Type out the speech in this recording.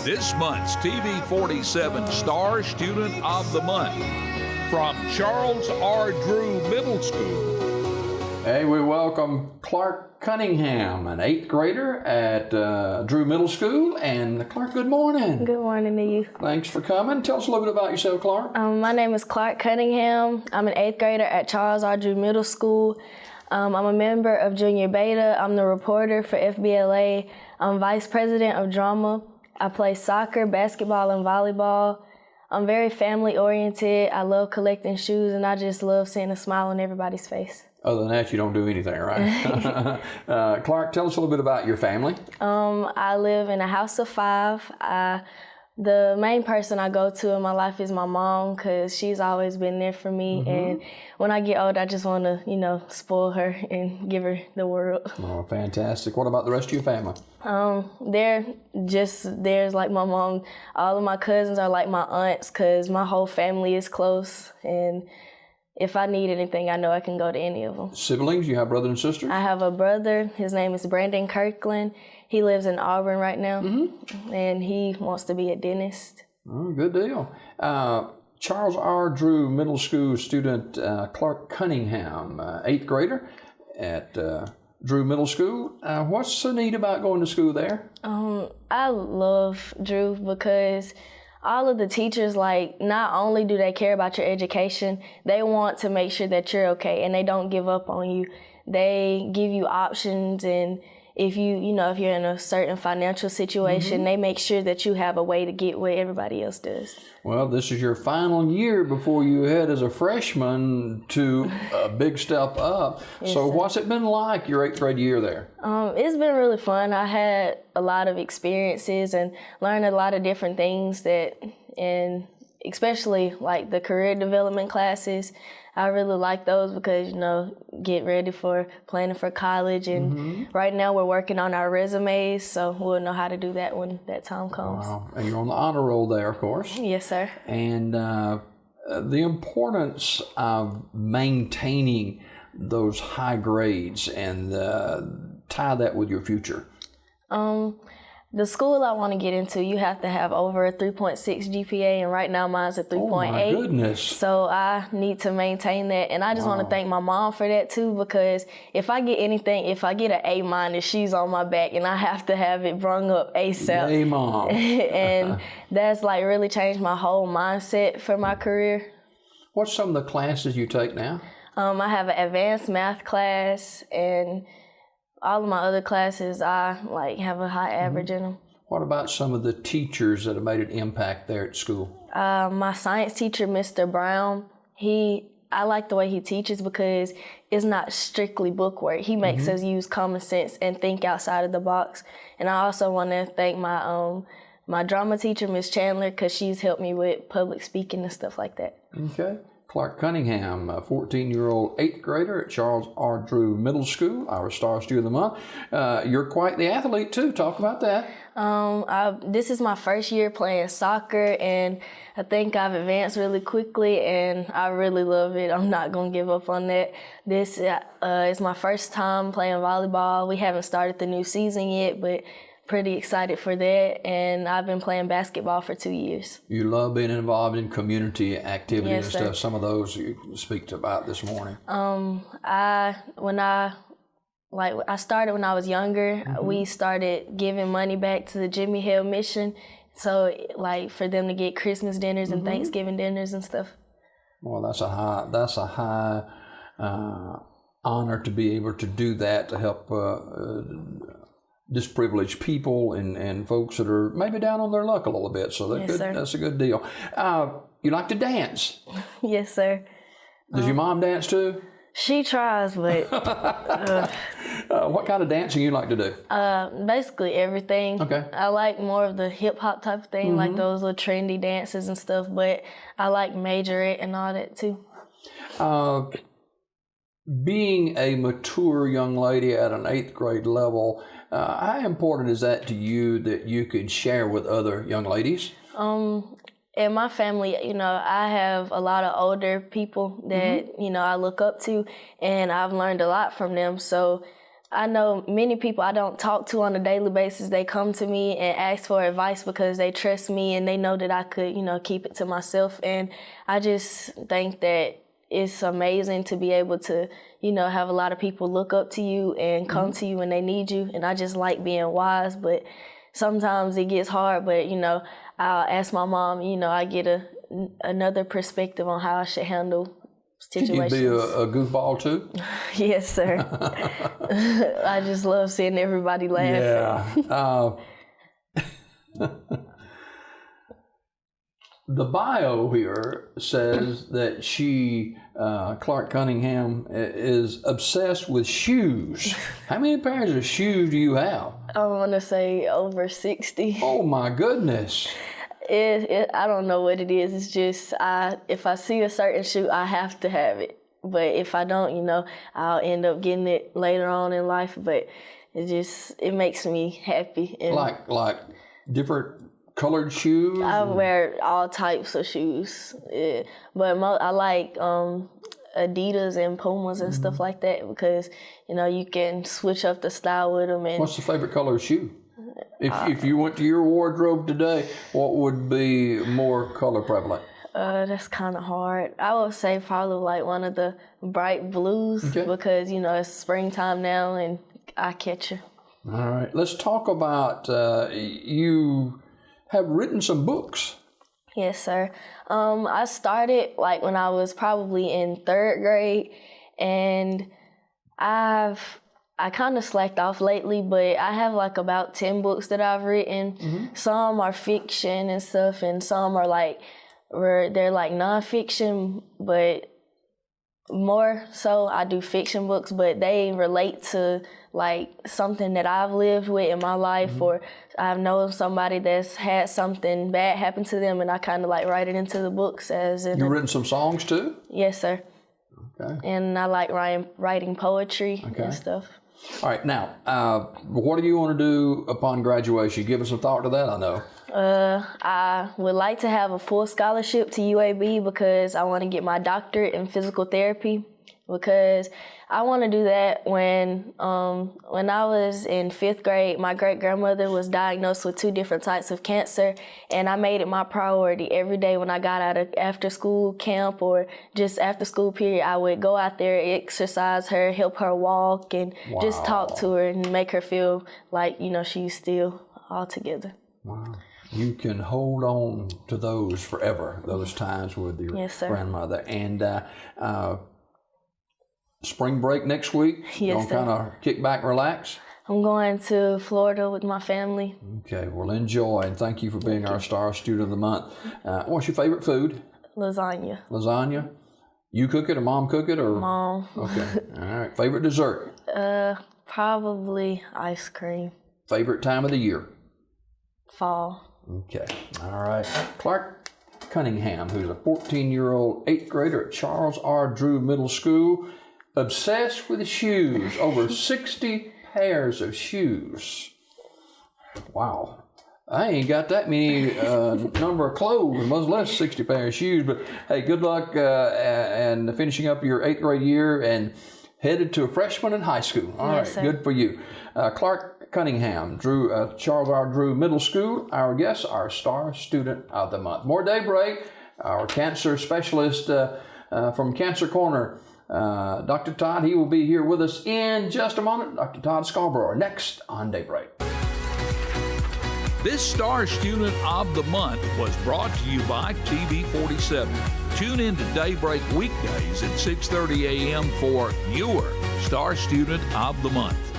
This month's TV 47 Star Student of the Month from Charles R. Drew Middle School. Hey, we welcome Clarke Cunningham, an 8th grader at Drew Middle School. And Clarke, good morning. Good morning to you. Thanks for coming. Tell us a little bit about yourself, Clarke. My name is Clarke Cunningham. I'm an 8th grader at Charles R. Drew Middle School. I'm a member of Junior Beta. I'm the reporter for FBLA. I'm vice president of drama. I play soccer, basketball, and volleyball. I'm very family oriented. I love collecting shoes, and I just love seeing a smile on everybody's face. Other than that, you don't do anything, right? Clarke, tell us a little bit about your family. I live in a house of 5. The main person I go to in my life is my mom, because she's always been there for me. Mm-hmm. And when I get old, I just want to, spoil her and give her the world. Oh, fantastic. What about the rest of your family? There's like my mom. All of my cousins are like my aunts, because my whole family is close. And if I need anything, I know I can go to any of them. Siblings? You have brothers and sisters? I have a brother. His name is Brandon Kirkland. He lives in Auburn right now, and he wants to be a dentist. Oh, good deal. Charles R. Drew Middle School student Clarke Cunningham, 8th grader at Drew Middle School. What's so neat about going to school there? I love Drew because all of the teachers, not only do they care about your education, they want to make sure that you're okay, and they don't give up on you. They give you options, and if you're in a certain financial situation, they make sure that you have a way to get what everybody else does. Well, this is your final year before you head as a freshman to a big step up. Yes, so what's it been like, your 8th grade year there? It's been really fun. I had a lot of experiences and learned a lot of different things and especially like the career development classes. I really like those because, get ready for planning for college. And right now we're working on our resumes, so we'll know how to do that when that time comes. Wow. And you're on the honor roll there, of course. Yes, sir. And the importance of maintaining those high grades and tie that with your future. The school I want to get into, you have to have over a 3.6 GPA, and right now mine's a 3.8. Oh, my goodness. So I need to maintain that, and I just want to thank my mom for that, too, because if I get an A-, she's on my back, and I have to have it brung up ASAP. Hey, Mom. And that's, really changed my whole mindset for my career. What's some of the classes you take now? I have an advanced math class, and all of my other classes, I have a high average in them. What about some of the teachers that have made an impact there at school? My science teacher, Mr. Brown, I like the way he teaches because it's not strictly book work. He makes us use common sense and think outside of the box. And I also want to thank my drama teacher, Miss Chandler, because she's helped me with public speaking and stuff like that. Okay. Clarke Cunningham, a 14-year-old 8th grader at Charles R. Drew Middle School, our Star Student of the Month. You're quite the athlete, too. Talk about that. This is my first year playing soccer, and I think I've advanced really quickly, and I really love it. I'm not going to give up on that. This is my first time playing volleyball. We haven't started the new season yet, but pretty excited for that, and I've been playing basketball for 2 years. You love being involved in community activities and stuff. Sir. Some of those you speak about this morning. I started when I was younger. We started giving money back to the Jimmy Hill Mission, so for them to get Christmas dinners and Thanksgiving dinners and stuff. Well, that's a high honor to be able to do that, to help disprivileged people and folks that are maybe down on their luck a little bit. So that's a good deal. You like to dance? Yes, sir. Does your mom dance too? She tries, but... what kind of dancing you like to do? Basically everything. Okay. I like more of the hip-hop type of thing, like those little trendy dances and stuff, but I like majorette and all that too. Being a mature young lady at an 8th grade level, how important is that to you that you can share with other young ladies? In my family, I have a lot of older people that, I look up to, and I've learned a lot from them. So I know many people I don't talk to on a daily basis, they come to me and ask for advice because they trust me and they know that I could, keep it to myself. And I just think that it's amazing to be able to, have a lot of people look up to you and come to you when they need you. And I just like being wise, but sometimes it gets hard. But, I'll ask my mom, I get another perspective on how I should handle situations. Can you be a goofball too? Yes, sir. I just love seeing everybody laugh. Yeah. The bio here says that she, Clarke Cunningham, is obsessed with shoes. How many pairs of shoes do you have? I want to say over 60. Oh my goodness. I don't know what it is. It's just if I see a certain shoe, I have to have it. But if I don't, I'll end up getting it later on in life. But it makes me happy. And like different colored shoes? I wear all types of shoes. Yeah. But I like Adidas and Pumas and stuff like that because, you can switch up the style with them. And what's the favorite color of shoe? If you went to your wardrobe today, what would be more color prevalent? That's kind of hard. I would say probably like one of the bright blues because, it's springtime now and I catch you. All right. Let's talk about you have written some books. Yes, sir. I started like when I was probably in 3rd grade and I kind of slacked off lately, but I have like about 10 books that I've written. Some are fiction and stuff, and some are they're like nonfiction, but more so I do fiction books, but they relate to like something that I've lived with in my life, or I know somebody that's had something bad happen to them, and I kind of like write it into the books as in. You've written some songs too? Yes, sir. Okay. And I like writing poetry and stuff. All right, now, what do you want to do upon graduation? Give us some thought to that, I know. I would like to have a full scholarship to UAB because I want to get my doctorate in physical therapy because I want to do that when I was in 5th grade, my great-grandmother was diagnosed with 2 different types of cancer, and I made it my priority every day when I got out of after-school camp or just after-school period, I would go out there, exercise her, help her walk, and just talk to her and make her feel like, she's still all together. Wow. You can hold on to those forever, those times with your grandmother. And spring break next week? Yes, sir. Kind of kick back and relax? I'm going to Florida with my family. Okay, well, enjoy, and thank you for being our Star Student of the Month. What's your favorite food? Lasagna. Lasagna? You cook it or Mom cook it? Or Mom. Okay, all right. Favorite dessert? Probably ice cream. Favorite time of the year? Fall. Okay, all right. Clarke Cunningham, who's a 14-year-old 8th grader at Charles R. Drew Middle School, obsessed with shoes, over 60 pairs of shoes. Wow. I ain't got that many number of clothes, much less 60 pairs of shoes, but hey, good luck and finishing up your 8th grade year and headed to a freshman in high school. All right, sir. Good for you. Clarke Cunningham, Charles R. Drew Middle School, our guest, our Star Student of the Month. More Daybreak, our cancer specialist from Cancer Corner, Dr. Todd, he will be here with us in just a moment. Dr. Todd Scarborough, next on Daybreak. This Star Student of the Month was brought to you by TV47. Tune in to Daybreak weekdays at 6:30 a.m. for your Star Student of the Month.